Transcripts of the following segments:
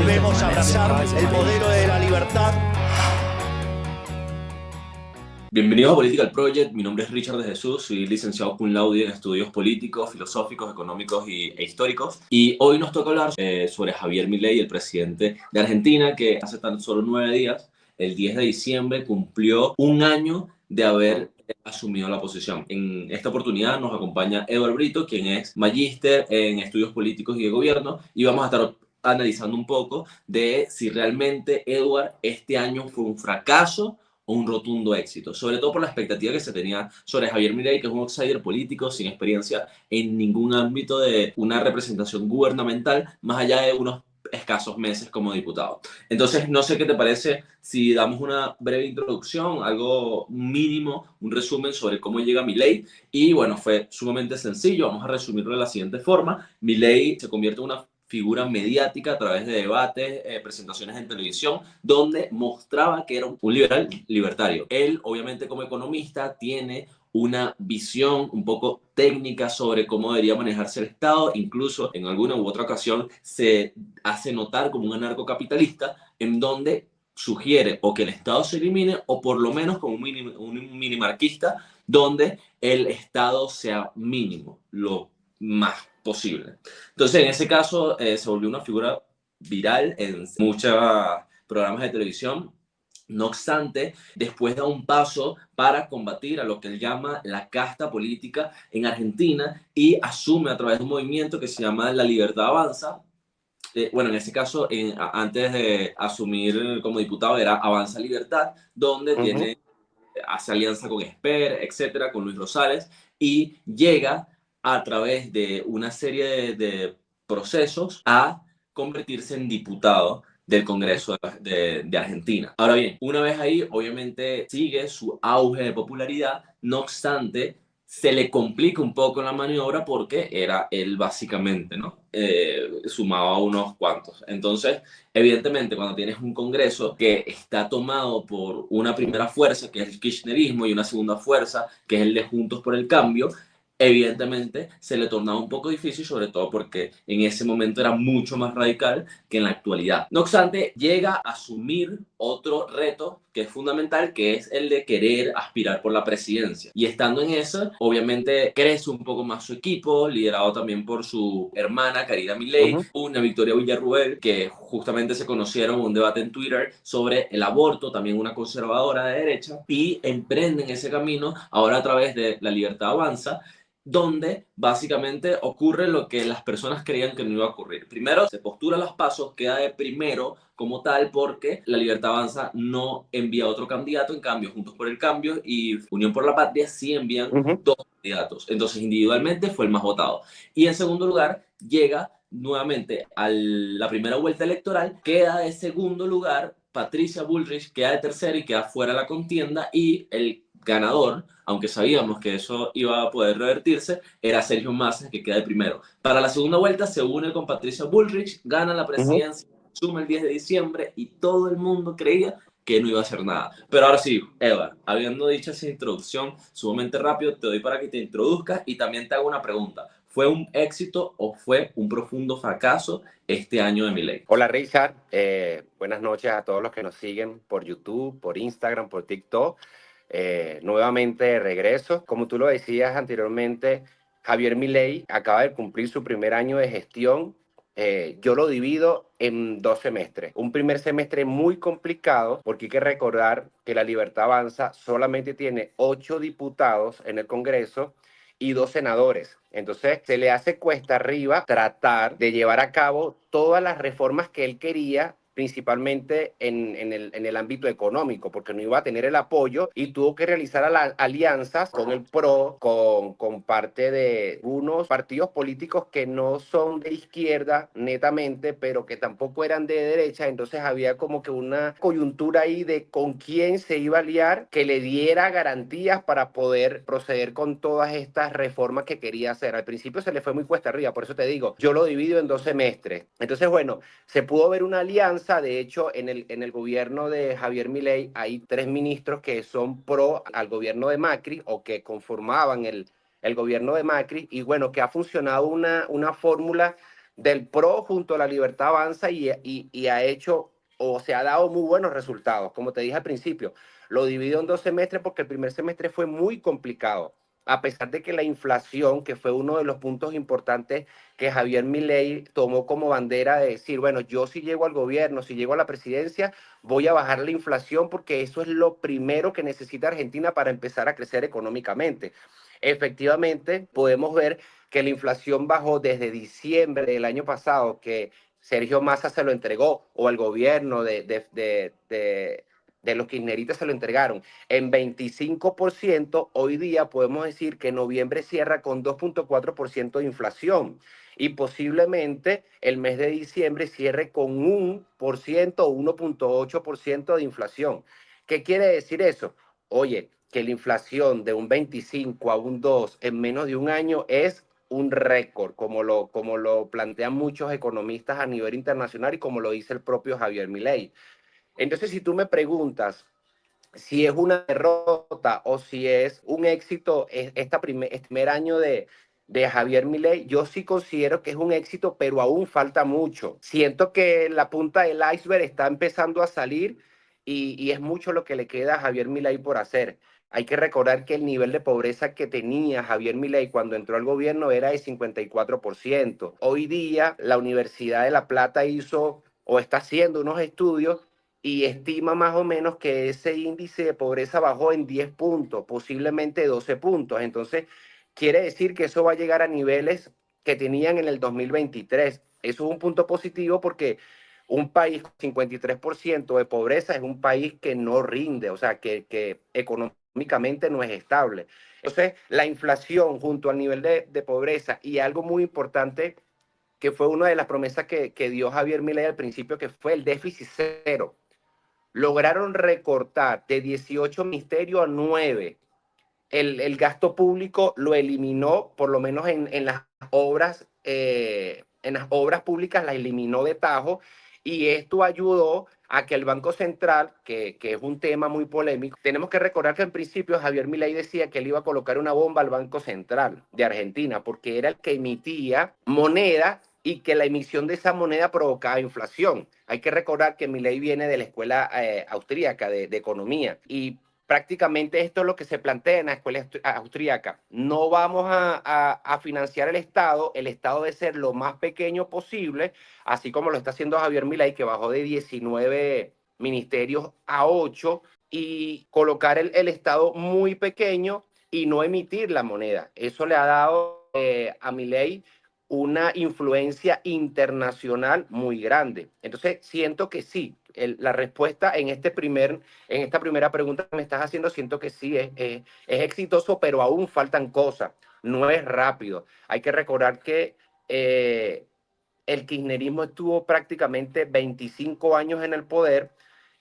volvemos a abrazar el modelo de la libertad. Bienvenidos a Political Project, mi nombre es Richard de Jesús, soy licenciado cum laude en estudios políticos, filosóficos, económicos e históricos. Y hoy nos toca hablar sobre Javier Milei, el presidente de Argentina, que hace tan solo 9 días, el 10 de diciembre, cumplió un año de haber asumido la posición. En esta oportunidad nos acompaña Eduard Brito, quien es magíster en estudios políticos y de gobierno, y vamos a estar analizando un poco de si realmente, Eduard, este año fue un fracaso o un rotundo éxito, sobre todo por la expectativa que se tenía sobre Javier Milei, que es un outsider político sin experiencia en ningún ámbito de una representación gubernamental, más allá de unos escasos meses como diputado. Entonces, no sé qué te parece si damos una breve introducción, algo mínimo, un resumen sobre cómo llega Milei. Y bueno, fue sumamente sencillo, vamos a resumirlo de la siguiente forma. Milei se convierte en una figura mediática a través de debates, presentaciones en televisión, donde mostraba que era un liberal libertario. Él, obviamente, como economista, tiene una visión un poco técnica sobre cómo debería manejarse el Estado, incluso en alguna u otra ocasión se hace notar como un anarcocapitalista, en donde sugiere o que el Estado se elimine o por lo menos como un minimarquista, donde el Estado sea mínimo, lo más posible. Entonces, en ese caso, se volvió una figura viral en muchos programas de televisión. No obstante, después da un paso para combatir a lo que él llama la casta política en Argentina y asume a través de un movimiento que se llama La Libertad Avanza. Bueno, en ese caso, antes de asumir como diputado, era Avanza Libertad, donde hace alianza con Esper, etcétera, con Luis Rosales, y llega a través de una serie de procesos a convertirse en diputado del Congreso de Argentina. Ahora bien, una vez ahí, obviamente sigue su auge de popularidad, no obstante, se le complica un poco la maniobra porque era él básicamente, ¿no? Sumaba unos cuantos. Entonces, evidentemente, cuando tienes un Congreso que está tomado por una primera fuerza, que es el kirchnerismo, y una segunda fuerza, que es el de Juntos por el Cambio, evidentemente se le tornaba un poco difícil, sobre todo porque en ese momento era mucho más radical que en la actualidad. No obstante, llega a asumir otro reto que es fundamental, que es el de querer aspirar por la presidencia. Y estando en eso, obviamente crece un poco más su equipo, liderado también por su hermana, Karina Milei, una Victoria Villarruel, que justamente se conocieron en un debate en Twitter sobre el aborto, también una conservadora de derecha, y emprenden ese camino ahora a través de La Libertad Avanza, donde básicamente ocurre lo que las personas creían que no iba a ocurrir. Primero, se postula los pasos, queda de primero como tal porque La Libertad Avanza no envía otro candidato, en cambio Juntos por el Cambio y Unión por la Patria sí envían dos candidatos. Entonces, individualmente fue el más votado. Y en segundo lugar, llega nuevamente a la primera vuelta electoral, queda de segundo lugar Patricia Bullrich, queda de tercera y queda fuera de la contienda, y el ganador, aunque sabíamos que eso iba a poder revertirse, era Sergio Massa, que queda de primero. Para la segunda vuelta se une con Patricia Bullrich, gana la presidencia, suma el 10 de diciembre y todo el mundo creía que no iba a hacer nada. Pero ahora sí, Eva, habiendo dicho esa introducción sumamente rápido, te doy para que te introduzcas y también te hago una pregunta. ¿Fue un éxito o fue un profundo fracaso este año de Milei? Hola Richard, buenas noches a todos los que nos siguen por YouTube, por Instagram, por TikTok. Nuevamente de regreso. Como tú lo decías anteriormente, Javier Milei acaba de cumplir su primer año de gestión. Yo lo divido en 2 semestres. Un primer semestre muy complicado porque hay que recordar que La Libertad Avanza solamente tiene 8 diputados en el Congreso y 2 senadores. Entonces se le hace cuesta arriba tratar de llevar a cabo todas las reformas que él quería, principalmente en el ámbito económico, porque no iba a tener el apoyo y tuvo que realizar alianzas con el PRO, con parte de unos partidos políticos que no son de izquierda netamente, pero que tampoco eran de derecha. Entonces había como que una coyuntura ahí de con quién se iba a aliar que le diera garantías para poder proceder con todas estas reformas que quería hacer. Al principio se le fue muy cuesta arriba, por eso te digo, yo lo divido en 2 semestres. Entonces, bueno, se pudo ver una alianza. De hecho, en el gobierno de Javier Milei hay 3 ministros que son pro al gobierno de Macri o que conformaban el gobierno de Macri, y bueno, que ha funcionado una fórmula del PRO junto a la Libertad Avanza y ha hecho o se ha dado muy buenos resultados. Como te dije al principio, lo divido en 2 semestres porque el primer semestre fue muy complicado. A pesar de que la inflación, que fue uno de los puntos importantes que Javier Milei tomó como bandera de decir, bueno, yo si llego al gobierno, si llego a la presidencia, voy a bajar la inflación porque eso es lo primero que necesita Argentina para empezar a crecer económicamente. Efectivamente, podemos ver que la inflación bajó desde diciembre del año pasado, que Sergio Massa se lo entregó, o el gobierno de los kirchneristas se lo entregaron, en 25%. Hoy día podemos decir que noviembre cierra con 2,4% de inflación y posiblemente el mes de diciembre cierre con 1% o 1,8% de inflación. ¿Qué quiere decir eso? Oye, que la inflación de un 25 a un 2 en menos de un año es un récord, como lo plantean muchos economistas a nivel internacional y como lo dice el propio Javier Milei. Entonces, si tú me preguntas si es una derrota o si es un éxito este primer año de Javier Milei, yo sí considero que es un éxito, pero aún falta mucho. Siento que la punta del iceberg está empezando a salir y es mucho lo que le queda a Javier Milei por hacer. Hay que recordar que el nivel de pobreza que tenía Javier Milei cuando entró al gobierno era de 54%. Hoy día la Universidad de La Plata hizo o está haciendo unos estudios y estima más o menos que ese índice de pobreza bajó en 10 puntos, posiblemente 12 puntos. Entonces, quiere decir que eso va a llegar a niveles que tenían en el 2023. Eso es un punto positivo porque un país con 53% de pobreza es un país que no rinde, o sea, que económicamente no es estable. Entonces, la inflación junto al nivel de pobreza y algo muy importante que fue una de las promesas que dio Javier Milei al principio, que fue el déficit cero. Lograron recortar de 18 ministerios a 9. El gasto público lo eliminó, por lo menos en las obras públicas la eliminó de tajo, y esto ayudó a que el Banco Central, que es un tema muy polémico, tenemos que recordar que en principio Javier Milei decía que él iba a colocar una bomba al Banco Central de Argentina, porque era el que emitía moneda y que la emisión de esa moneda provocaba inflación. Hay que recordar que Milei viene de la escuela austríaca de economía y prácticamente esto es lo que se plantea en la escuela austríaca. No vamos a financiar el Estado debe ser lo más pequeño posible, así como lo está haciendo Javier Milei, que bajó de 19 ministerios a 8, y colocar el Estado muy pequeño y no emitir la moneda. Eso le ha dado a Milei una influencia internacional muy grande. Entonces, siento que sí, la respuesta en esta primera pregunta que me estás haciendo, siento que sí, es exitoso, pero aún faltan cosas. No es rápido. Hay que recordar que el kirchnerismo estuvo prácticamente 25 años en el poder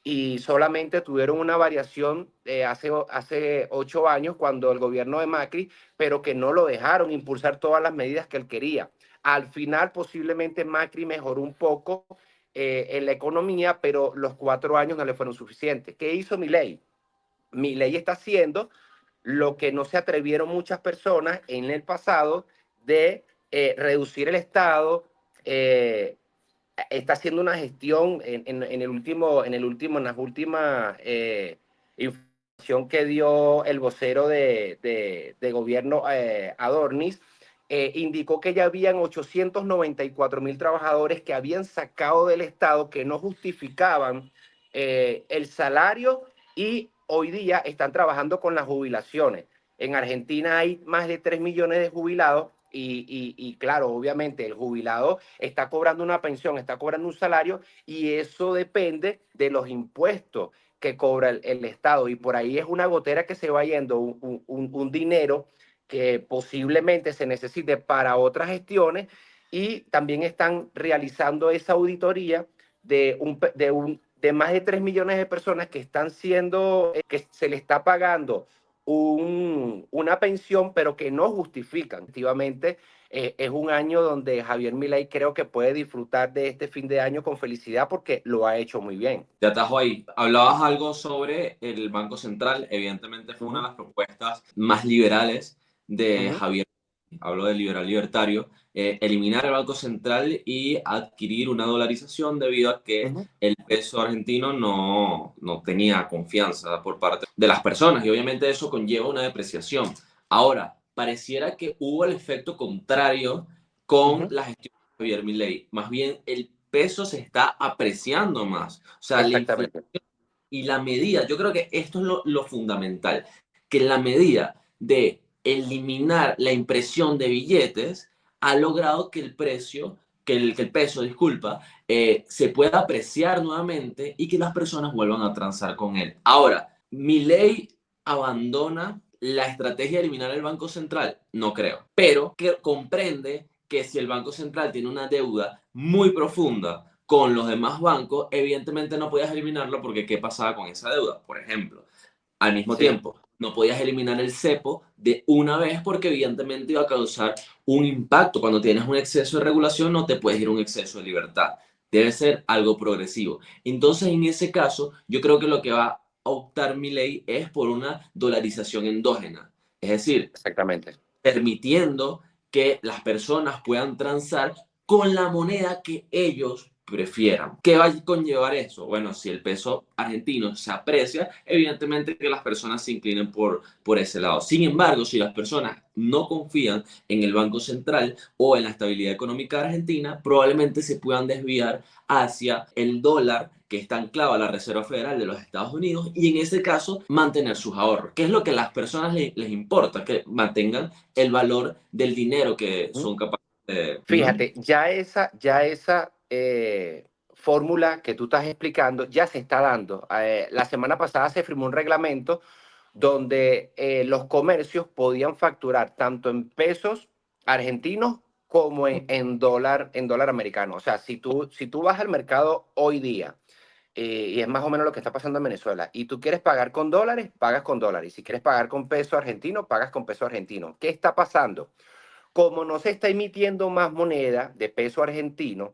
y solamente tuvieron una variación hace 8 años cuando el gobierno de Macri, pero que no lo dejaron impulsar todas las medidas que él quería. Al final, posiblemente Macri mejoró un poco en la economía, pero los 4 años no le fueron suficientes. ¿Qué hizo Milei? Milei está haciendo lo que no se atrevieron muchas personas en el pasado de reducir el Estado. Está haciendo una gestión en las últimas información que dio el vocero de gobierno Adornis. Indicó que ya habían 894,000 trabajadores que habían sacado del Estado, que no justificaban el salario, y hoy día están trabajando con las jubilaciones. En Argentina hay más de 3 millones de jubilados y claro, obviamente el jubilado está cobrando una pensión, está cobrando un salario, y eso depende de los impuestos que cobra el Estado, y por ahí es una gotera que se va yendo un dinero que posiblemente se necesite para otras gestiones, y también están realizando esa auditoría de más de 3 millones de personas que están siendo, que se le está pagando una pensión, pero que no justifican. Efectivamente, es un año donde Javier Milei creo que puede disfrutar de este fin de año con felicidad porque lo ha hecho muy bien. Te atajo ahí. Hablabas algo sobre el Banco Central. Evidentemente fue una de las propuestas más liberales de Javier. hablo de liberal libertario, eliminar el Banco Central y adquirir una dolarización debido a que Ujú, el peso argentino no tenía confianza por parte de las personas y obviamente eso conlleva una depreciación. Ahora, pareciera que hubo el efecto contrario con ujú. la gestión de Javier Milei. Más bien, el peso se está apreciando más. O sea, la inflación Exactamente. y la medida, yo creo que esto es lo fundamental, que la medida de eliminar la impresión de billetes ha logrado que el precio, que el peso, disculpa, se pueda apreciar nuevamente y que las personas vuelvan a transar con él. Ahora, ¿mi ley abandona la estrategia de eliminar el Banco Central? No creo, pero que comprende que si el Banco Central tiene una deuda muy profunda con los demás bancos, evidentemente no podías eliminarlo porque ¿qué pasaba con esa deuda? Por ejemplo, al mismo Sí, tiempo, no podías eliminar el cepo de una vez porque evidentemente iba a causar un impacto. Cuando tienes un exceso de regulación no te puedes ir a un exceso de libertad. Debe ser algo progresivo. Entonces, en ese caso, yo creo que lo que va a optar mi ley es por una dolarización endógena. Es decir, exactamente. permitiendo que las personas puedan transar con la moneda que ellos prefieran. ¿Qué va a conllevar eso? Bueno, si el peso argentino se aprecia, evidentemente que las personas se inclinen por ese lado. Sin embargo, si las personas no confían en el Banco Central o en la estabilidad económica de Argentina, probablemente se puedan desviar hacia el dólar que está anclado a la Reserva Federal de los Estados Unidos y en ese caso mantener sus ahorros, que es lo que a las personas les importa, que mantengan el valor del dinero que Ujú. son capaces de... Ujú. Fíjate, ya esa fórmula que tú estás explicando ya se está dando. La semana pasada se firmó un reglamento donde los comercios podían facturar tanto en pesos argentinos como en dólar americano. O sea, si tú vas al mercado hoy día, y es más o menos lo que está pasando en Venezuela, y tú quieres pagar con dólares, pagas con dólares. Y si quieres pagar con peso argentino, pagas con peso argentino. ¿Qué está pasando? Como no se está emitiendo más moneda de peso argentino,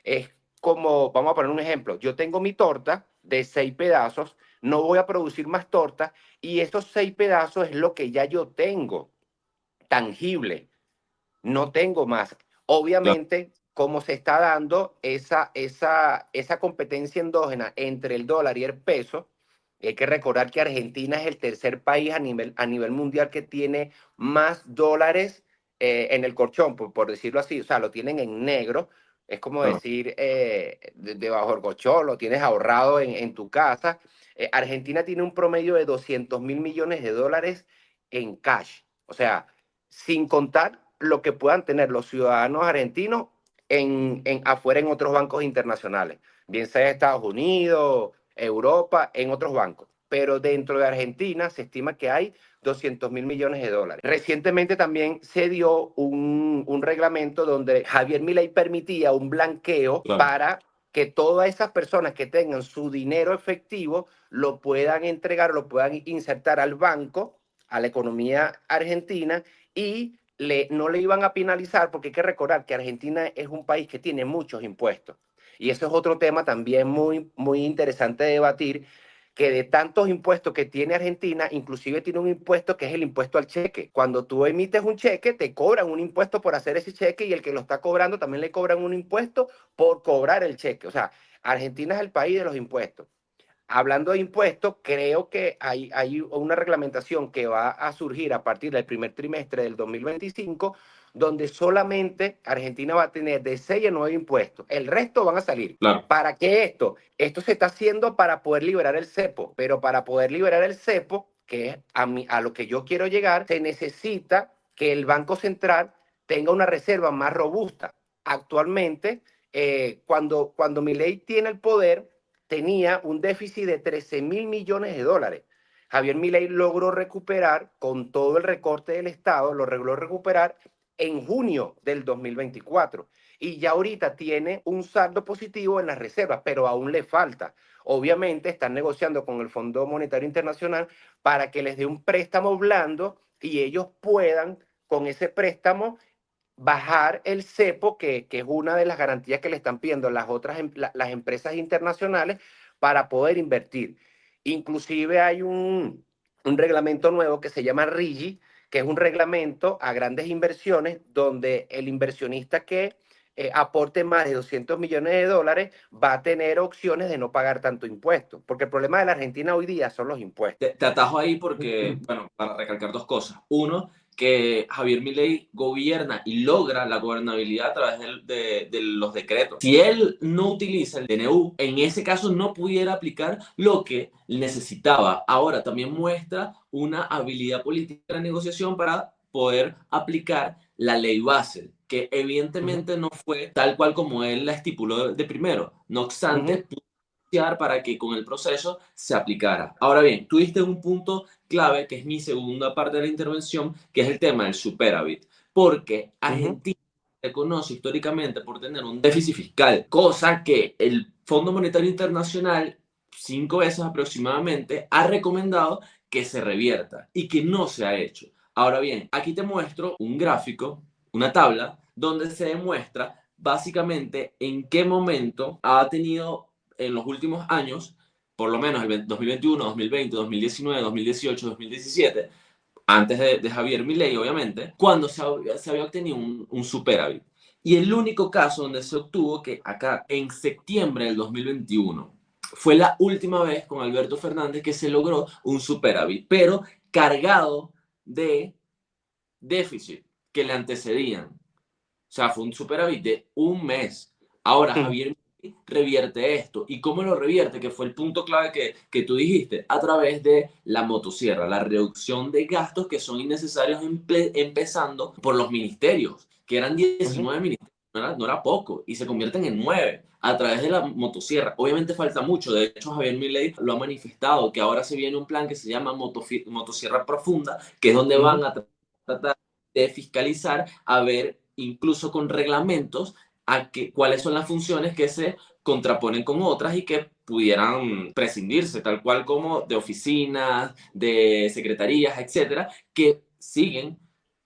es como, vamos a poner un ejemplo, yo tengo mi torta de 6 pedazos, no voy a producir más torta y esos 6 pedazos es lo que ya yo tengo, tangible, no tengo más. Claro, Obviamente, como se está dando esa competencia endógena entre el dólar y el peso, hay que recordar que Argentina es el tercer país a nivel mundial que tiene más dólares en el colchón, por decirlo así. O sea, lo tienen en negro. Es como claro. decir, debajo del colchón, lo tienes ahorrado en tu casa. Argentina tiene un promedio de 200.000 millones de dólares en cash. O sea, sin contar lo que puedan tener los ciudadanos argentinos afuera en otros bancos internacionales, bien sea Estados Unidos, Europa, en otros bancos. Pero dentro de Argentina se estima que hay 200.000 millones de dólares. Recientemente también se dio un reglamento donde Javier Milei permitía un blanqueo Claro. para que todas esas personas que tengan su dinero efectivo lo puedan entregar, lo puedan insertar al banco, a la economía argentina y no le iban a penalizar porque hay que recordar que Argentina es un país que tiene muchos impuestos. Y eso es otro tema también muy, muy interesante de debatir, que de tantos impuestos que tiene Argentina, inclusive tiene un impuesto que es el impuesto al cheque. Cuando tú emites un cheque, te cobran un impuesto por hacer ese cheque y el que lo está cobrando también le cobran un impuesto por cobrar el cheque. O sea, Argentina es el país de los impuestos. Hablando de impuestos, creo que hay una reglamentación que va a surgir a partir del primer trimestre del 2025, donde solamente Argentina va a tener de 6 a 9 impuestos. El resto van a salir. Claro. ¿Para qué esto? Esto se está haciendo para poder liberar el cepo, pero para poder liberar el cepo, que es a lo que yo quiero llegar, se necesita que el Banco Central tenga una reserva más robusta. Actualmente, cuando Milei tiene el poder, tenía un déficit de 13.000 millones de dólares. Javier Milei logró recuperar, con todo el recorte del Estado, lo logró recuperar en junio del 2024. Y ya ahorita tiene un saldo positivo en las reservas, pero aún le falta. Obviamente están negociando con el Fondo Monetario Internacional para que les dé un préstamo blando y ellos puedan, con ese préstamo, bajar el cepo, que es una de las garantías que le están pidiendo las empresas internacionales para poder invertir. Inclusive hay un reglamento nuevo que se llama RIGI, que es un reglamento a grandes inversiones donde el inversionista que aporte más de 200 millones de dólares va a tener opciones de no pagar tanto impuesto, porque el problema de la Argentina hoy día son los impuestos. Te atajo ahí porque, bueno, para recalcar dos cosas. Uno, que Javier Milei gobierna y logra la gobernabilidad a través de los decretos. Si él no utiliza el DNU, en ese caso no pudiera aplicar lo que necesitaba. Ahora también muestra una habilidad política de negociación para poder aplicar la ley base, que evidentemente no fue tal cual como él la estipuló de primero. No obstante, para que con el proceso se aplicara. Ahora bien, tú diste un punto clave, que es mi segunda parte de la intervención, que es el tema del superávit, porque Argentina se conoce históricamente por tener un déficit fiscal, cosa que el Fondo Monetario Internacional 5 veces aproximadamente ha recomendado que se revierta y que no se ha hecho. Ahora bien, aquí te muestro un gráfico, una tabla, donde se demuestra básicamente en qué momento ha tenido en los últimos años, por lo menos el 2021, 2020, 2019, 2018, 2017, antes de Javier Milei, obviamente, cuando se había obtenido un superávit. Y el único caso donde se obtuvo, que acá en septiembre del 2021, fue la última vez con Alberto Fernández que se logró un superávit, pero cargado de déficit que le antecedían. O sea, fue un superávit de un mes. Ahora, Javier revierte esto. ¿Y cómo lo revierte? Que fue el punto clave que tú dijiste. A través de la motosierra, la reducción de gastos que son innecesarios, empezando por los ministerios, que eran 19 ministerios, no era poco, y se convierten en 9 a través de la motosierra. Obviamente falta mucho. De hecho, Javier Milei lo ha manifestado, que ahora se viene un plan que se llama motosierra profunda, que es donde van a tratar de fiscalizar, a ver, incluso con reglamentos, cuáles son las funciones que se contraponen con otras y que pudieran prescindirse, tal cual como de oficinas, de secretarías, etcétera, que siguen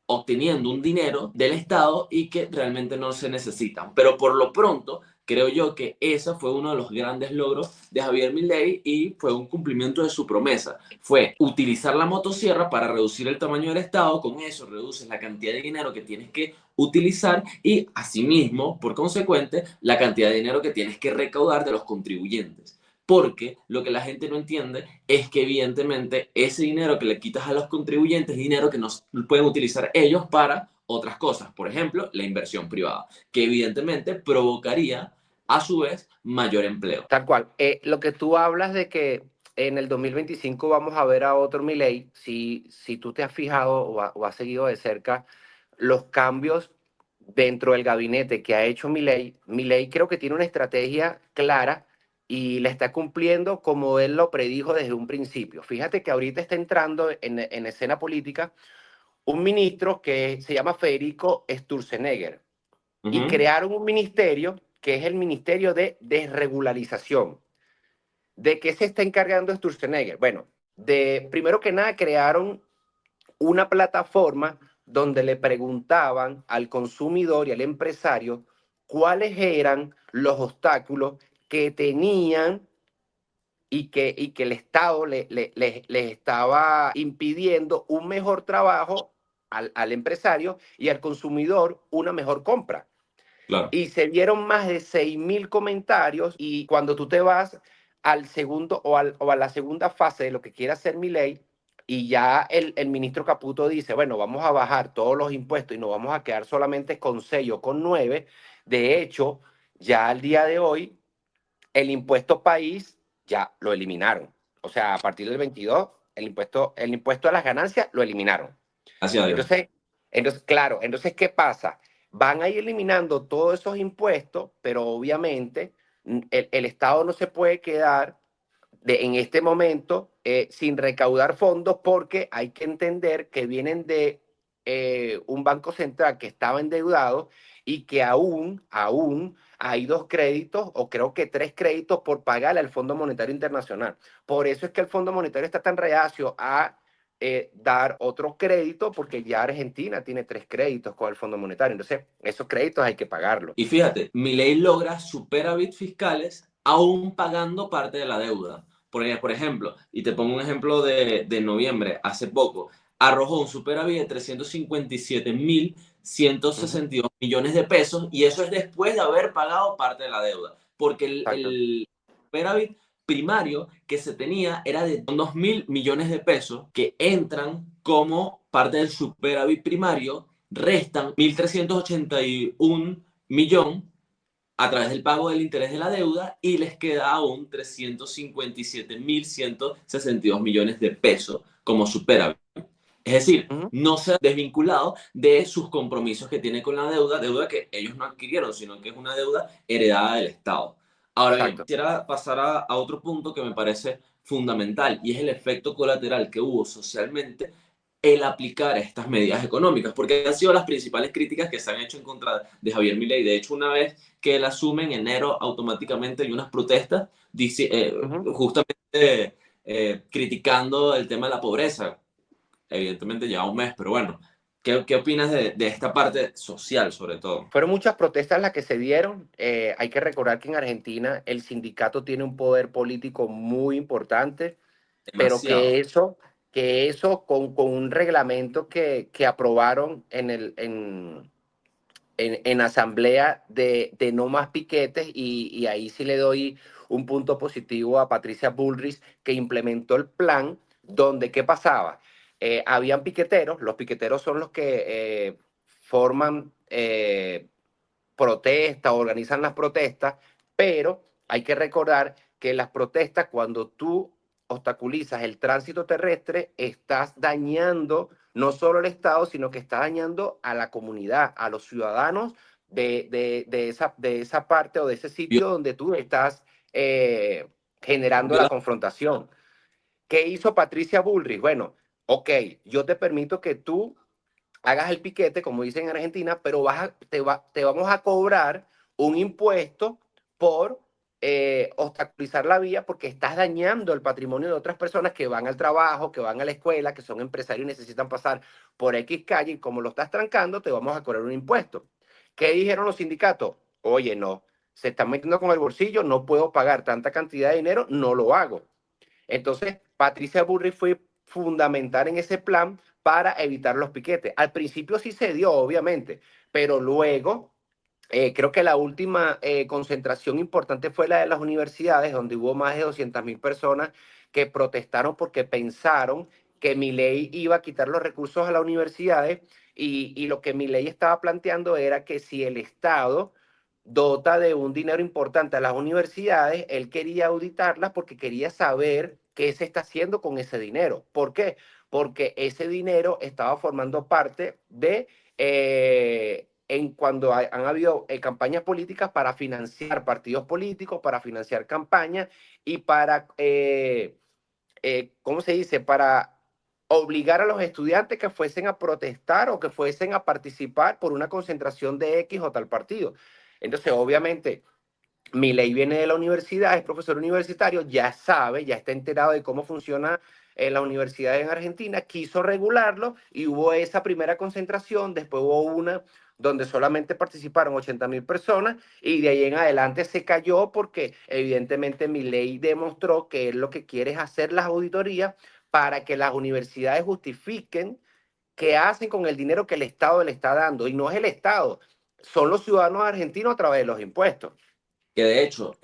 obteniendo un dinero del Estado y que realmente no se necesitan. Pero por lo pronto, creo yo que ese fue uno de los grandes logros de Javier Milei y fue un cumplimiento de su promesa. Fue utilizar la motosierra para reducir el tamaño del Estado, con eso reduces la cantidad de dinero que tienes que utilizar y asimismo, por consecuente, la cantidad de dinero que tienes que recaudar de los contribuyentes. Porque lo que la gente no entiende es que evidentemente ese dinero que le quitas a los contribuyentes es dinero que no pueden utilizar ellos para otras cosas. Por ejemplo, la inversión privada, que evidentemente provocaría a su vez mayor empleo. Tal cual. Lo que tú hablas de que en el 2025 vamos a ver a otro Milei, si tú te has fijado o has seguido de cerca los cambios dentro del gabinete que ha hecho Milei creo que tiene una estrategia clara y la está cumpliendo como él lo predijo desde un principio. Fíjate que ahorita está entrando en escena política un ministro que se llama Federico Sturzenegger y crearon un ministerio que es el Ministerio de Desregularización. ¿De qué se está encargando Sturzenegger? Bueno, primero que nada crearon una plataforma donde le preguntaban al consumidor y al empresario cuáles eran los obstáculos que tenían y que el Estado les estaba impidiendo un mejor trabajo al empresario y al consumidor una mejor compra. Claro. Y se vieron más de 6.000 comentarios y cuando tú te vas al segundo o a la segunda fase de lo que quiere hacer Milei y ya el ministro Caputo dice, bueno, vamos a bajar todos los impuestos y nos vamos a quedar solamente con 6 o con 9. De hecho, ya al día de hoy, el impuesto país ya lo eliminaron. O sea, a partir del 22, el impuesto a las ganancias lo eliminaron. Hacia Entonces, claro, entonces, ¿qué pasa? Van a ir eliminando todos esos impuestos, pero obviamente el Estado no se puede quedar en este momento sin recaudar fondos porque hay que entender que vienen de un banco central que estaba endeudado y que aún hay 2 créditos o creo que 3 créditos por pagarle al Fondo Monetario Internacional. Por eso es que el Fondo Monetario está tan reacio a dar otro crédito porque ya Argentina tiene 3 créditos con el Fondo Monetario. Entonces, esos créditos hay que pagarlos. Y fíjate, Milei logra superávit fiscales aún pagando parte de la deuda. Por ejemplo, y te pongo un ejemplo de noviembre, hace poco, arrojó un superávit de 357.162 millones de pesos, y eso es después de haber pagado parte de la deuda, porque Exacto. el superávit primario que se tenía era de 2.000 millones de pesos que entran como parte del superávit primario, restan 1.381 millones a través del pago del interés de la deuda y les queda aún 357.162 millones de pesos como superávit. Es decir, Ujú. no se ha desvinculado de sus compromisos que tiene con la deuda que ellos no adquirieron, sino que es una deuda heredada del Estado. Ahora bien, Exacto. quisiera pasar a otro punto que me parece fundamental, y es el efecto colateral que hubo socialmente el aplicar estas medidas económicas, porque han sido las principales críticas que se han hecho en contra de Javier Milei. De hecho, una vez que él asume en enero, automáticamente hay unas protestas Ujú. justamente criticando el tema de la pobreza. Evidentemente lleva un mes, pero bueno, ¿qué opinas de esta parte social sobre todo? Fueron muchas protestas las que se dieron. Hay que recordar que en Argentina el sindicato tiene un poder político muy importante, pero Demasiado. que eso con un reglamento que aprobaron en asamblea de no más piquetes, y ahí sí le doy un punto positivo a Patricia Bullrich, que implementó el plan donde, ¿qué pasaba? Habían piqueteros, los piqueteros son los que forman protestas, organizan las protestas, pero hay que recordar que las protestas, cuando tú obstaculizas el tránsito terrestre, estás dañando no solo el Estado, sino que estás dañando a la comunidad, a los ciudadanos de esa parte o de ese Vio- sitio donde tú estás generando la viola- confrontación. ¿Qué hizo Patricia Bullrich? Bueno, ok, yo te permito que tú hagas el piquete, como dicen en Argentina, pero te vamos a cobrar un impuesto por obstaculizar la vía, porque estás dañando el patrimonio de otras personas que van al trabajo, que van a la escuela, que son empresarios y necesitan pasar por X calle, y como lo estás trancando, te vamos a cobrar un impuesto. ¿Qué dijeron los sindicatos? Oye, no, se están metiendo con el bolsillo, no puedo pagar tanta cantidad de dinero, no lo hago. Entonces, Patricia Burri fue fundamental en ese plan para evitar los piquetes. Al principio sí se dio, obviamente, pero luego creo que la última concentración importante fue la de las universidades, donde hubo más de 200.000 personas que protestaron porque pensaron que Milei iba a quitar los recursos a las universidades, y lo que Milei estaba planteando era que si el Estado dota de un dinero importante a las universidades, él quería auditarlas porque quería saber qué se está haciendo con ese dinero. ¿Por qué? Porque ese dinero estaba formando parte de en cuando han habido campañas políticas para financiar partidos políticos, para financiar campañas y para, ¿cómo se dice? Para obligar a los estudiantes que fuesen a protestar o que fuesen a participar por una concentración de X o tal partido. Entonces, obviamente, Milei viene de la universidad, es profesor universitario, ya sabe, ya está enterado de cómo funciona la universidad en Argentina, quiso regularlo y hubo esa primera concentración, después hubo una donde solamente participaron 80.000 personas, y de ahí en adelante se cayó porque evidentemente Milei demostró que él lo que quiere es hacer las auditorías para que las universidades justifiquen qué hacen con el dinero que el Estado le está dando, y no es el Estado, son los ciudadanos argentinos a través de los impuestos. Que de hecho,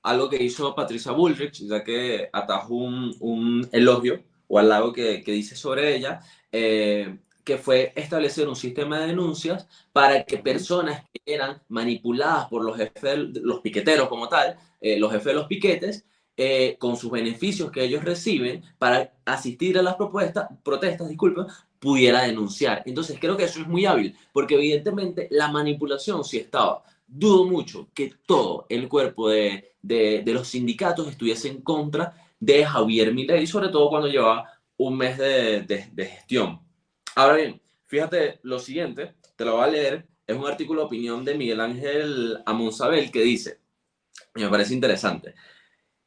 algo que hizo Patricia Bullrich, ya que atajó un elogio o halago que dice sobre ella, que fue establecer un sistema de denuncias para que Ujú. personas que eran manipuladas por los jefes, los piqueteros como tal, los jefes de los piquetes, con sus beneficios que ellos reciben para asistir a las protestas, disculpa, pudiera denunciar. Entonces creo que eso es muy hábil, porque evidentemente la manipulación sí estaba. Dudo mucho que todo el cuerpo de los sindicatos estuviese en contra de Javier Milei, sobre todo cuando llevaba un mes de gestión. Ahora bien, fíjate lo siguiente, te lo voy a leer, es un artículo de opinión de Miguel Ángel Amonsabel que dice, y me parece interesante: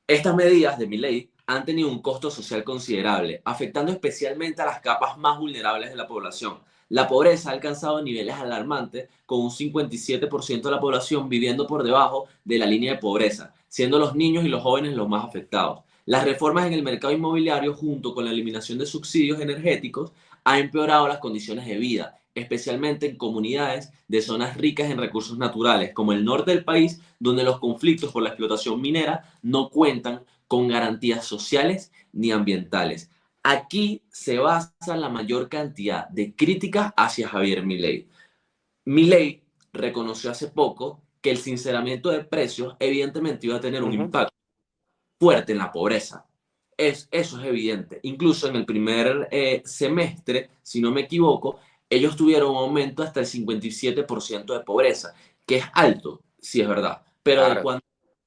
estas medidas de Milei han tenido un costo social considerable, afectando especialmente a las capas más vulnerables de la población. La pobreza ha alcanzado niveles alarmantes, con un 57% de la población viviendo por debajo de la línea de pobreza, siendo los niños y los jóvenes los más afectados. Las reformas en el mercado inmobiliario, junto con la eliminación de subsidios energéticos, ha empeorado las condiciones de vida, especialmente en comunidades de zonas ricas en recursos naturales, como el norte del país, donde los conflictos por la explotación minera no cuentan con garantías sociales ni ambientales. Aquí se basa la mayor cantidad de críticas hacia Javier Milei. Milei reconoció hace poco que el sinceramiento de precios evidentemente iba a tener un Ujú. impacto fuerte en la pobreza. Eso es evidente. Incluso en el primer semestre, si no me equivoco, ellos tuvieron un aumento hasta el 57% de pobreza, que es alto, sí es verdad. Pero Claro,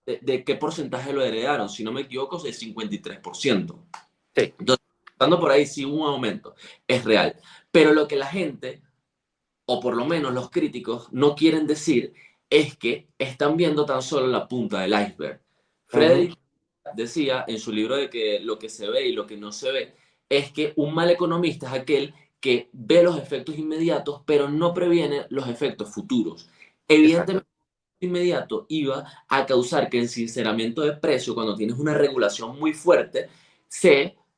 de qué porcentaje lo heredaron? Si no me equivoco, es el 53%. sí. Entonces, estando por ahí, sí hubo un aumento, es real. Pero lo que la gente, o por lo menos los críticos, no quieren decir es que están viendo tan solo la punta del iceberg. Ujú. Frederick decía en su libro de que lo que se ve y lo que no se ve es que un mal economista es aquel que ve los efectos inmediatos, pero no previene los efectos futuros. Exacto. Evidentemente, inmediato iba a causar que el sinceramiento de precio, cuando tienes una regulación muy fuerte,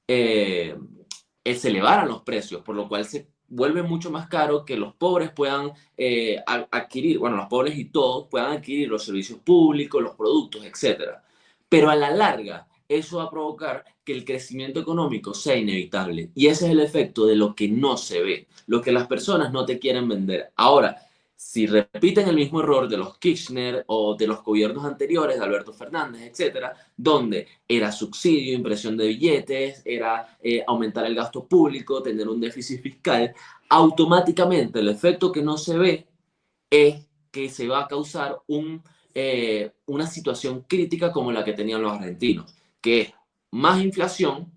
eh, se elevaran los precios, por lo cual se vuelve mucho más caro que los pobres puedan adquirir, bueno, los pobres y todos puedan adquirir los servicios públicos, los productos, etcétera. Pero a la larga, eso va a provocar que el crecimiento económico sea inevitable. Y ese es el efecto de lo que no se ve, lo que las personas no te quieren vender. Ahora, si repiten el mismo error de los Kirchner o de los gobiernos anteriores, de Alberto Fernández, etcétera, donde era subsidio, impresión de billetes, era aumentar el gasto público, tener un déficit fiscal, automáticamente el efecto que no se ve es que se va a causar una situación crítica como la que tenían los argentinos, que es más inflación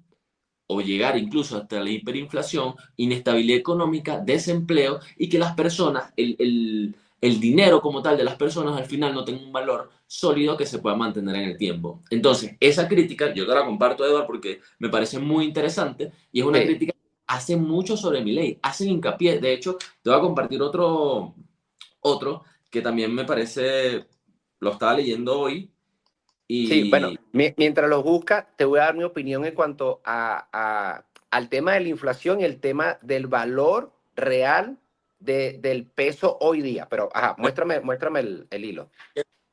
o llegar incluso hasta la hiperinflación, inestabilidad económica, desempleo y que las personas, el dinero como tal de las personas al final no tenga un valor sólido que se pueda mantener en el tiempo. Entonces, esa crítica yo te la comparto, Eduardo, porque me parece muy interesante y es una Sí, crítica que hace mucho sobre mi ley, hacen hincapié. De hecho, te voy a compartir otro que también me parece, lo estaba leyendo hoy sí, bueno, y mientras lo busca, te voy a dar mi opinión en cuanto al tema de la inflación y el tema del valor real del peso hoy día. Pero, ajá, muéstrame el hilo.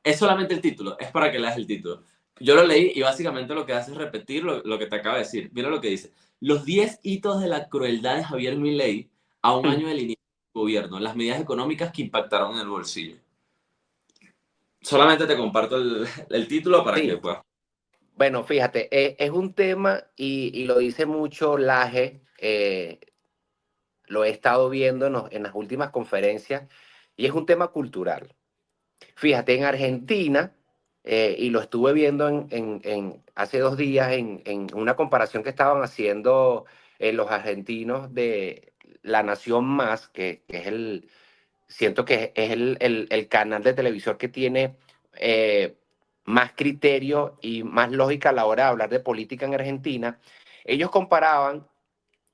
es solamente el título, es para que leas el título. Yo lo leí y básicamente lo que hace es repetir lo que te acabo de decir. Mira lo que dice. Los 10 hitos de la crueldad de Javier Milei a un año del inicio del gobierno, las medidas económicas que impactaron en el bolsillo. Solamente te comparto el título para que Sí, puedas. bueno, fíjate, es un tema y lo dice mucho Laje, lo he estado viendo en las últimas conferencias y es un tema cultural. Fíjate, en Argentina, y lo estuve viendo hace 2 días en una comparación que estaban haciendo los argentinos de La Nación Más, que es siento que es el canal de televisión que tiene eh, más criterio y más lógica a la hora de hablar de política en Argentina. Ellos comparaban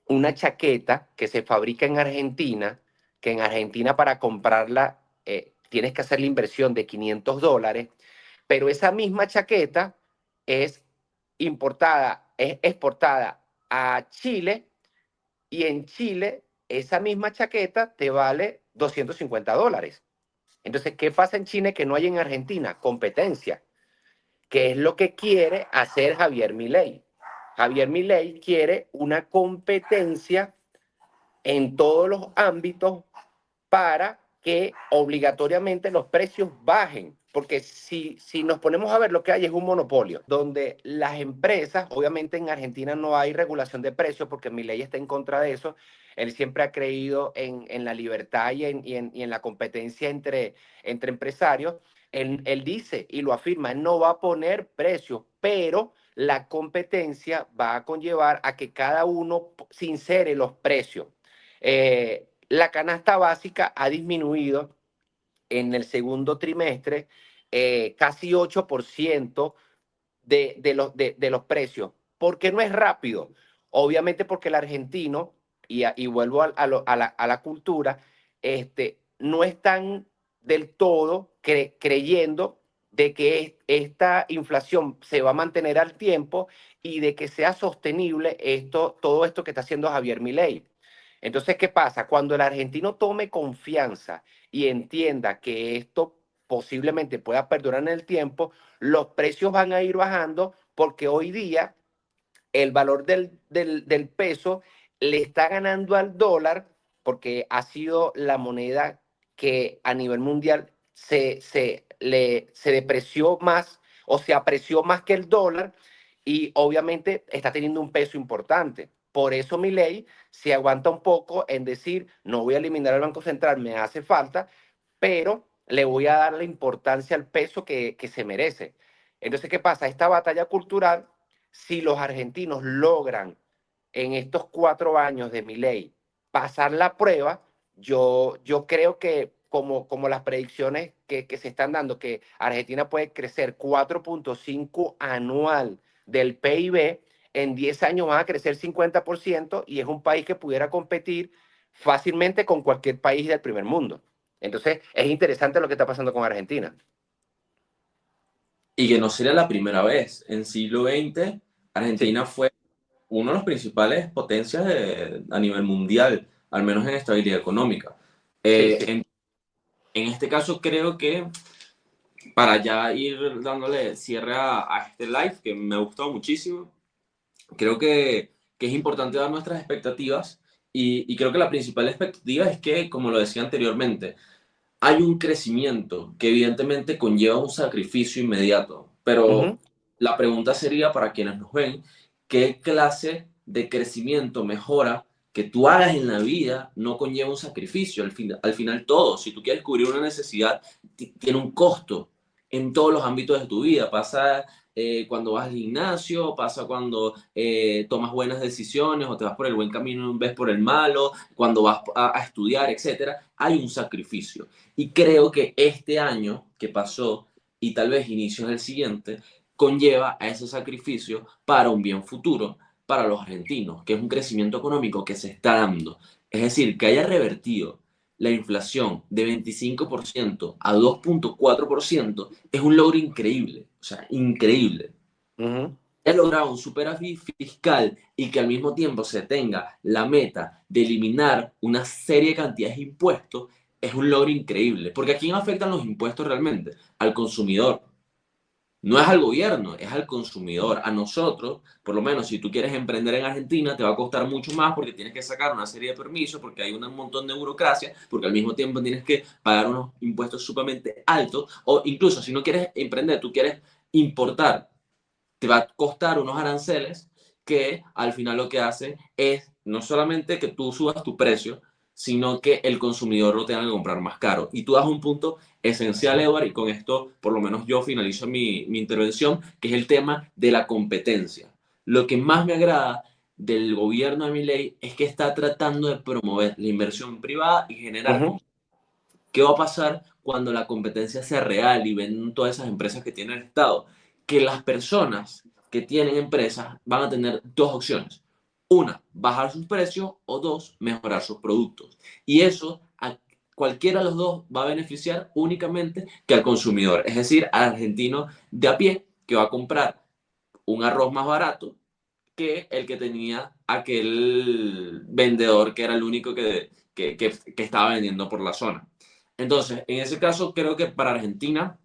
una chaqueta que se fabrica en Argentina, que en Argentina para comprarla tienes que hacer la inversión de $500, pero esa misma chaqueta es importada, es exportada a Chile y en Chile esa misma chaqueta te vale $250. Entonces, ¿qué pasa en China que no hay en Argentina? Competencia, que es lo que quiere hacer Javier Milei. Javier Milei quiere una competencia en todos los ámbitos para que obligatoriamente los precios bajen. Porque si nos ponemos a ver, lo que hay es un monopolio, donde las empresas, obviamente en Argentina no hay regulación de precios porque mi ley está en contra de eso. Él siempre ha creído en la libertad y en la competencia entre empresarios. Él dice y lo afirma, él no va a poner precios, pero la competencia va a conllevar a que cada uno sincere los precios. La canasta básica ha disminuido en el segundo trimestre casi 8% de los precios. ¿Por qué no es rápido? Obviamente porque el argentino, y vuelvo a la cultura, no están del todo creyendo de que esta inflación se va a mantener al tiempo y de que sea sostenible todo esto que está haciendo Javier Milei. Entonces, ¿qué pasa? Cuando el argentino tome confianza y entienda que esto posiblemente pueda perdurar en el tiempo, los precios van a ir bajando porque hoy día el valor del peso le está ganando al dólar porque ha sido la moneda que a nivel mundial se depreció más o se apreció más que el dólar y obviamente está teniendo un peso importante. Por eso mi ley se aguanta un poco en decir, no voy a eliminar el Banco Central, me hace falta, pero le voy a dar la importancia al peso que se merece. Entonces, ¿qué pasa? Esta batalla cultural, si los argentinos logran en estos 4 años de Milei pasar la prueba, yo creo que como las predicciones que se están dando, que Argentina puede crecer 4,5 anual del PIB, en 10 años van a crecer 50% y es un país que pudiera competir fácilmente con cualquier país del primer mundo. Entonces, es interesante lo que está pasando con Argentina. Y que no sería la primera vez. En siglo XX, Sí, Argentina fue uno de los principales potencias a nivel mundial, al menos en estabilidad económica. sí, Eh, sí. en, en este caso, creo que para ya ir dándole cierre a este live, que me ha gustado muchísimo, creo que es importante dar nuestras expectativas y creo que la principal expectativa es que, como lo decía anteriormente, hay un crecimiento que evidentemente conlleva un sacrificio inmediato, pero Ujú, la pregunta sería para quienes nos ven, ¿qué clase de crecimiento, mejora que tú hagas en la vida no conlleva un sacrificio? Al final todo, si tú quieres cubrir una necesidad, tiene un costo en todos los ámbitos de tu vida. Pasa cuando vas al gimnasio, pasa cuando tomas buenas decisiones o te vas por el buen camino en vez por el malo, cuando vas a estudiar, etcétera. Hay un sacrificio. Y creo que este año que pasó y tal vez inicios del siguiente conlleva a ese sacrificio para un bien futuro para los argentinos, que es un crecimiento económico que se está dando. Es decir, que haya revertido la inflación de 25% a 2,4% es un logro increíble, o sea, increíble. ujú. Ha logrado un superávit fiscal y que al mismo tiempo se tenga la meta de eliminar una serie de cantidades de impuestos, es un logro increíble. Porque ¿a quién afectan los impuestos realmente? Al consumidor. No es al gobierno, es al consumidor. A nosotros, por lo menos si tú quieres emprender en Argentina, te va a costar mucho más porque tienes que sacar una serie de permisos, porque hay un montón de burocracia, porque al mismo tiempo tienes que pagar unos impuestos sumamente altos. O incluso si no quieres emprender, tú quieres importar, te va a costar unos aranceles que al final lo que hace es no solamente que tú subas tu precio, sino que el consumidor lo tenga que comprar más caro. Y tú das un punto esencial, Edward, y con esto por lo menos yo finalizo mi intervención, que es el tema de la competencia. Lo que más me agrada del gobierno de Milei es que está tratando de promover la inversión privada y generar. Ujú, ¿Qué va a pasar cuando la competencia sea real y ven todas esas empresas que tiene el Estado? Que las personas que tienen empresas van a tener dos opciones. Una, bajar sus precios o dos, mejorar sus productos. Y eso a cualquiera de los dos va a beneficiar únicamente que al consumidor, es decir, al argentino de a pie que va a comprar un arroz más barato que el que tenía aquel vendedor que era el único que estaba vendiendo por la zona. Entonces, en ese caso, creo que para Argentina,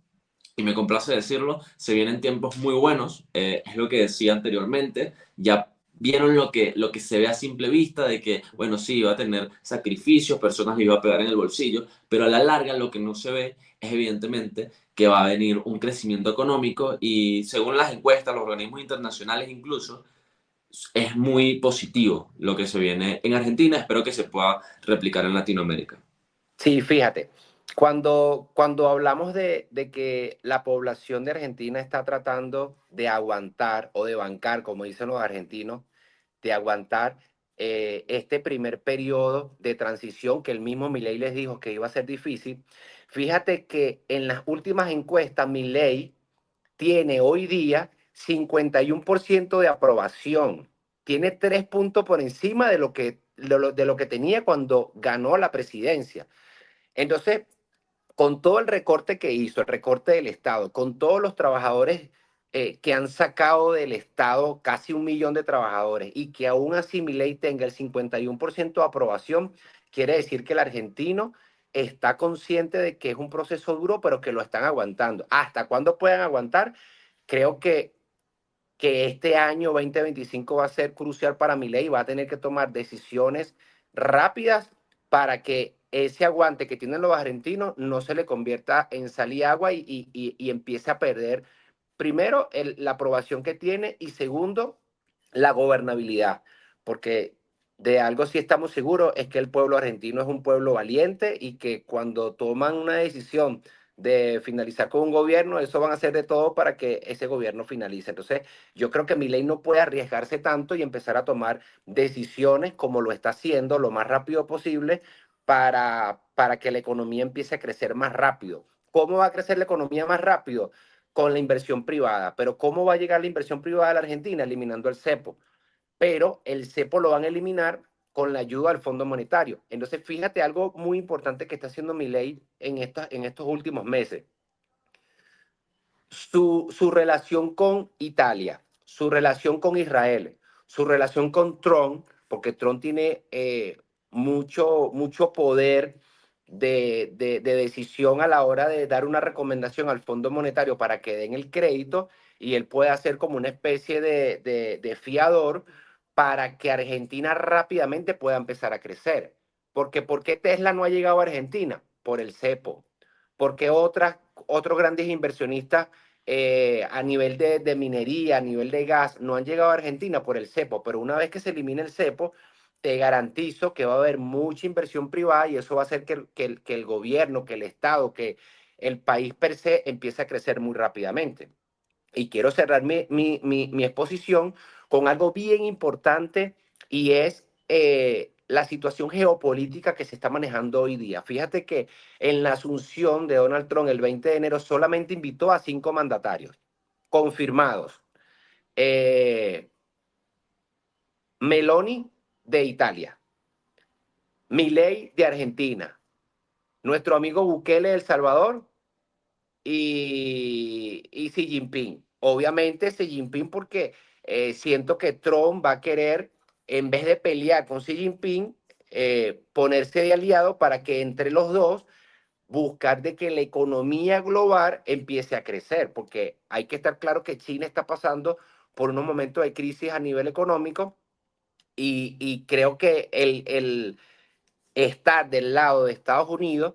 y me complace decirlo, se vienen tiempos muy buenos, es lo que decía anteriormente, ya vieron lo que se ve a simple vista, de que, bueno, sí, iba a tener sacrificios, personas le iba a pegar en el bolsillo, pero a la larga lo que no se ve es evidentemente que va a venir un crecimiento económico y según las encuestas, los organismos internacionales incluso, es muy positivo lo que se viene en Argentina. Espero que se pueda replicar en Latinoamérica. sí, fíjate, cuando hablamos de que la población de Argentina está tratando de aguantar o de bancar, como dicen los argentinos, de aguantar este primer periodo de transición que el mismo Milei les dijo que iba a ser difícil, fíjate que en las últimas encuestas Milei tiene hoy día 51% de aprobación. Tiene 3 puntos por encima de lo que tenía cuando ganó la presidencia. Entonces, con todo el recorte que hizo, el recorte del Estado, con todos los trabajadores, que han sacado del Estado casi 1 millón de trabajadores y que aún así Milei tenga el 51% de aprobación, quiere decir que el argentino está consciente de que es un proceso duro, pero que lo están aguantando. ¿Hasta cuándo pueden aguantar? Creo que este año 2025 va a ser crucial para Milei, va a tener que tomar decisiones rápidas para que ese aguante que tienen los argentinos no se le convierta en sal y agua y empiece a perder, primero, la aprobación que tiene y segundo, la gobernabilidad. Porque de algo sí estamos seguros, es que el pueblo argentino es un pueblo valiente y que cuando toman una decisión de finalizar con un gobierno, eso van a hacer de todo para que ese gobierno finalice. Entonces, yo creo que Milei no puede arriesgarse tanto y empezar a tomar decisiones como lo está haciendo lo más rápido posible para que la economía empiece a crecer más rápido. ¿Cómo va a crecer la economía más rápido? Con la inversión privada. Pero ¿cómo va a llegar la inversión privada a la Argentina? Eliminando el cepo. Pero el cepo lo van a eliminar con la ayuda del Fondo Monetario. Entonces, fíjate algo muy importante que está haciendo Milei en estos últimos meses. Su relación con Italia, su relación con Israel, su relación con Trump, porque Trump tiene mucho poder de decisión a la hora de dar una recomendación al Fondo Monetario para que den el crédito y él puede hacer como una especie de fiador para que Argentina rápidamente pueda empezar a crecer. Porque ¿por qué Tesla no ha llegado a Argentina? Por el cepo. Porque otros grandes inversionistas a nivel de minería, a nivel de gas, no han llegado a Argentina por el cepo, pero una vez que se elimine el cepo, te garantizo que va a haber mucha inversión privada y eso va a hacer que el gobierno, que el Estado, que el país per se empiece a crecer muy rápidamente. Y quiero cerrar mi exposición con algo bien importante y es la situación geopolítica que se está manejando hoy día. Fíjate que en la asunción de Donald Trump el 20 de enero solamente invitó a 5 mandatarios confirmados. Meloni de Italia, Milei de Argentina, nuestro amigo Bukele de El Salvador y Xi Jinping. Obviamente Xi Jinping porque siento que Trump va a querer, en vez de pelear con Xi Jinping, ponerse de aliado para que entre los dos buscar de que la economía global empiece a crecer, porque hay que estar claro que China está pasando por unos momentos de crisis a nivel económico y creo que el estar del lado de Estados Unidos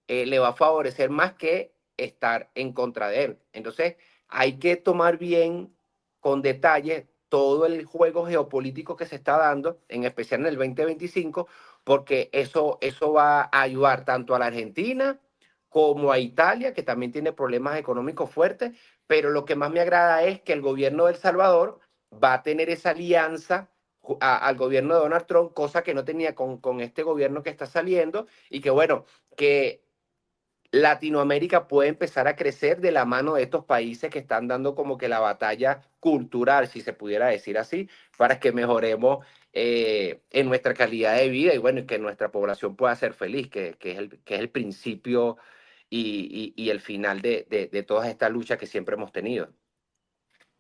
le va a favorecer más que estar en contra de él. Entonces, hay que tomar bien, con detalle, todo el juego geopolítico que se está dando, en especial en el 2025, porque eso va a ayudar tanto a la Argentina como a Italia, que también tiene problemas económicos fuertes, pero lo que más me agrada es que el gobierno de El Salvador va a tener esa alianza al gobierno de Donald Trump, cosa que no tenía con este gobierno que está saliendo, y que bueno, que Latinoamérica puede empezar a crecer de la mano de estos países que están dando como que la batalla cultural, si se pudiera decir así, para que mejoremos en nuestra calidad de vida y bueno, y que nuestra población pueda ser feliz, que es el principio y el final de toda esta lucha que siempre hemos tenido.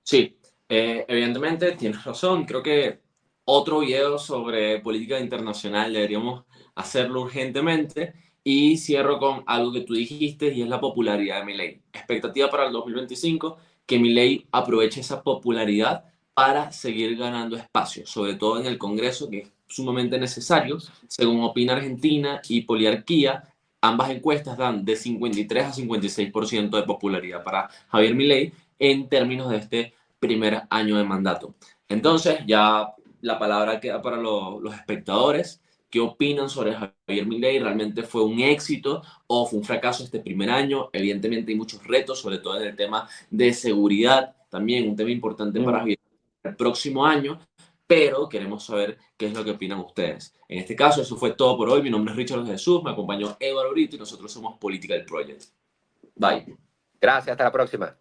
Sí, evidentemente tienes razón. Creo que otro video sobre política internacional deberíamos hacerlo urgentemente. Y cierro con algo que tú dijiste y es la popularidad de Milei. Expectativa para el 2025, que Milei aproveche esa popularidad para seguir ganando espacio, sobre todo en el Congreso, que es sumamente necesario. Según Opina Argentina y Poliarquía, ambas encuestas dan de 53 a 56% de popularidad para Javier Milei en términos de este primer año de mandato. Entonces, ya la palabra queda para los espectadores. ¿Qué opinan sobre Javier Milei? ¿Realmente fue un éxito o fue un fracaso este primer año? Evidentemente hay muchos retos, sobre todo en el tema de seguridad, también un tema importante para Javier el próximo año, pero queremos saber qué es lo que opinan ustedes. En este caso, eso fue todo por hoy. Mi nombre es Richard de Jesús, me acompañó Eduardo Brito y nosotros somos Political Project. Bye. Gracias, hasta la próxima.